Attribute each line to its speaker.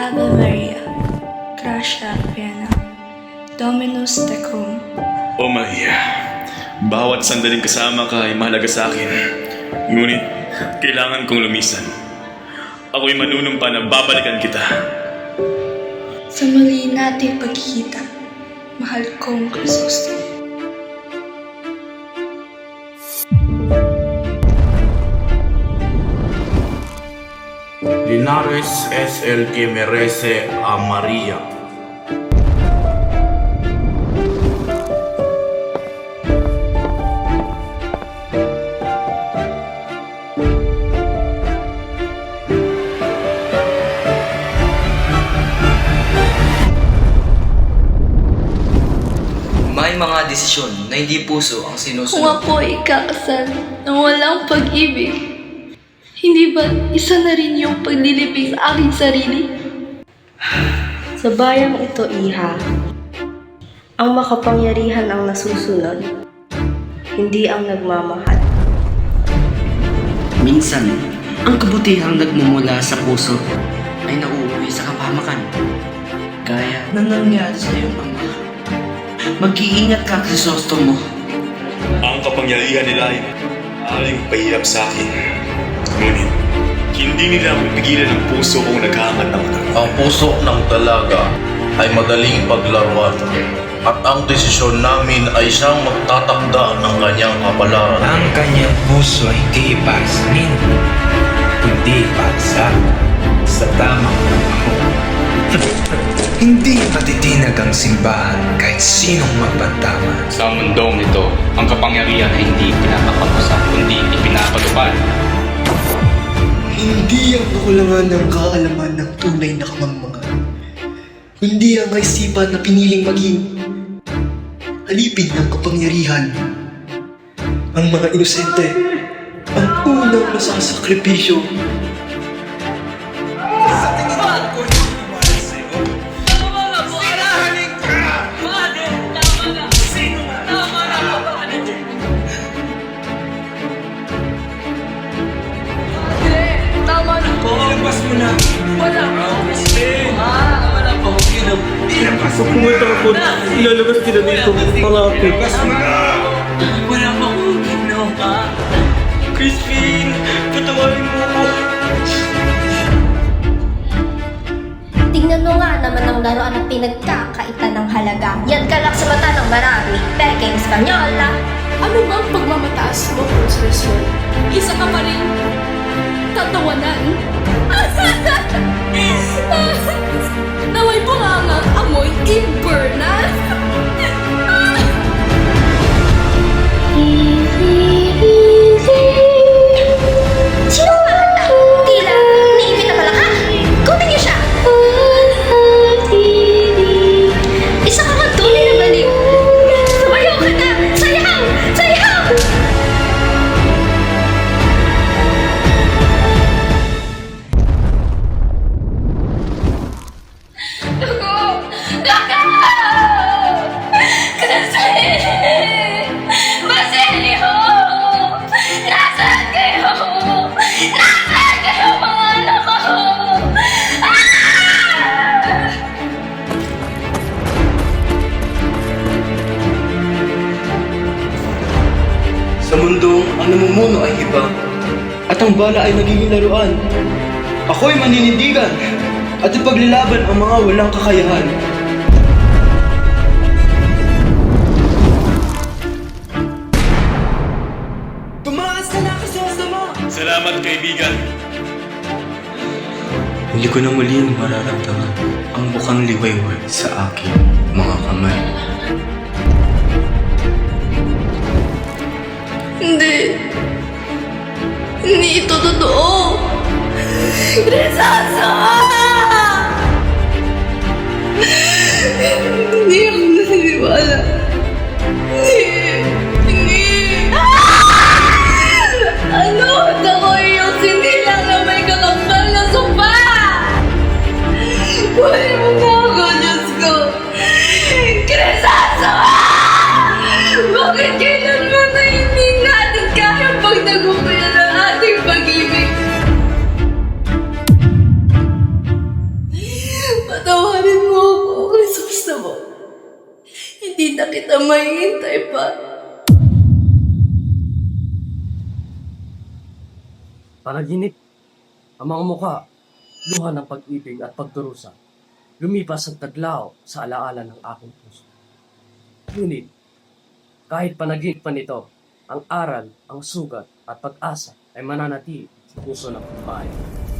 Speaker 1: Ave Maria, Gracia plena, Dominus tecum.
Speaker 2: O Maria, bawat sandaling kasama ka ay mahalaga sa akin. Ngunit, kailangan kong lumisan. Ako'y manunumpa na babalikan kita.
Speaker 1: Sa muli nating pagkikita, mahal kong Crisostomo.
Speaker 3: Linares es el que merece a María.
Speaker 4: May mga desisyon na hindi puso ang
Speaker 1: Kung
Speaker 4: sinusunod.
Speaker 1: ako ay ikakasal ng walang pag-ibig, hindi ba isa na rin yung paglilibing sa aking sarili?
Speaker 5: Sa bayang ito, Iha, ang makapangyarihan ang nasusunod, hindi ang nagmamahal.
Speaker 6: Minsan, ang kabutihang nagmumula sa puso ay nauuwi sa kapahamakan. Gaya na nangyari sa iyong ama. Mag-iingat ka, Crisostomo.
Speaker 2: Ang kapangyarihan nila ay aling pahirap sa akin. Ngunit, hindi nila mapigilan ang puso kong naghahangat ng ano.
Speaker 3: Ang puso ng dalaga ay madaling paglaruan at ang desisyon namin ay siyang magtatakda ng kanyang kapalaran.
Speaker 7: Ang kanyang puso ay hindi ipasmin, kundi ipasa sa tamang panahon. Hindi matitinag ang simbahan kahit sinong magpantama.
Speaker 8: Sa mundong ito, ang kapangyarihan ay hindi pinapapag-usap, kundi ipinapatupad.
Speaker 9: Hindi ang kakulangan ng kaalaman ng tunay na kamangmangan, kundi ang kaisipan na piniling maging alipin ng kapangyarihan. Ang mga inosente, ang unang masasakripisyo. Sa tingin mo ko yung tumalas sa'yo? Sinahanin ka! Bakit? Tama na! Sino nga? Tama na! Bakit?
Speaker 1: Tama na po.
Speaker 7: Ilabas mo na!
Speaker 1: Wala po.
Speaker 7: Wala pa ako ilab. Ilabas mo!
Speaker 9: Pumunta ako, ilalabas kita dito, malapit.
Speaker 7: Ilabas mo na! Wala pa akong ginawa. Crispin! Patawarin mo ako!
Speaker 10: Tingnan mo nga naman ang laruan na pinagkakaitan ng halaga. Yan ka lang sa mata ng marami. Peking Espanyola.
Speaker 1: Ano bang pagmamataas mo, Consorcio? Isa ka pa rin tatawanan. Naway bungangang amoy Inverness.
Speaker 10: Sino ang makanta? Tila, naipit na malaka. Kunin niyo siya. Isa ka kang tunay na baliw. Sumayaw ka na. Sayaw! Sayaw!
Speaker 1: Ako! Laka! Kasi! Basilio! Nasaan kayo? Nasaan kayo mga anak ko?
Speaker 9: Sa mundo, ang namumuno ay iba, at ang bala ay nagiging laruan. Ako'y maninindigan, at ipaglalaban ang mga walang kakayahan. Tumakas ka na, Crisostomo!
Speaker 2: Salamat, kaibigan.
Speaker 9: Hindi ko na muling mararamdaman ang bukang liwayway sa aking mga kamay.
Speaker 1: Hindi. Hindi ito totoo. Crisosto! Hindi ako naniniwala. Hindi. Ano? Ako yung sindila na may kakambal na sopa! Kunin mo na ako, Diyos ko! Crisosto! Bakit kailanman na hindi natin kaya pagtagumpayan ang ating pag-ibig? mahihintay pa.
Speaker 11: Panaginip, ang mga muka, luha ng pag-ibig at pagdurusa, lumipas at naglaho sa alaala ng aking puso. Ngunit, kahit panaginip pa nito, ang aral, ang sugat at pag-asa ay mananatili sa puso ng babae.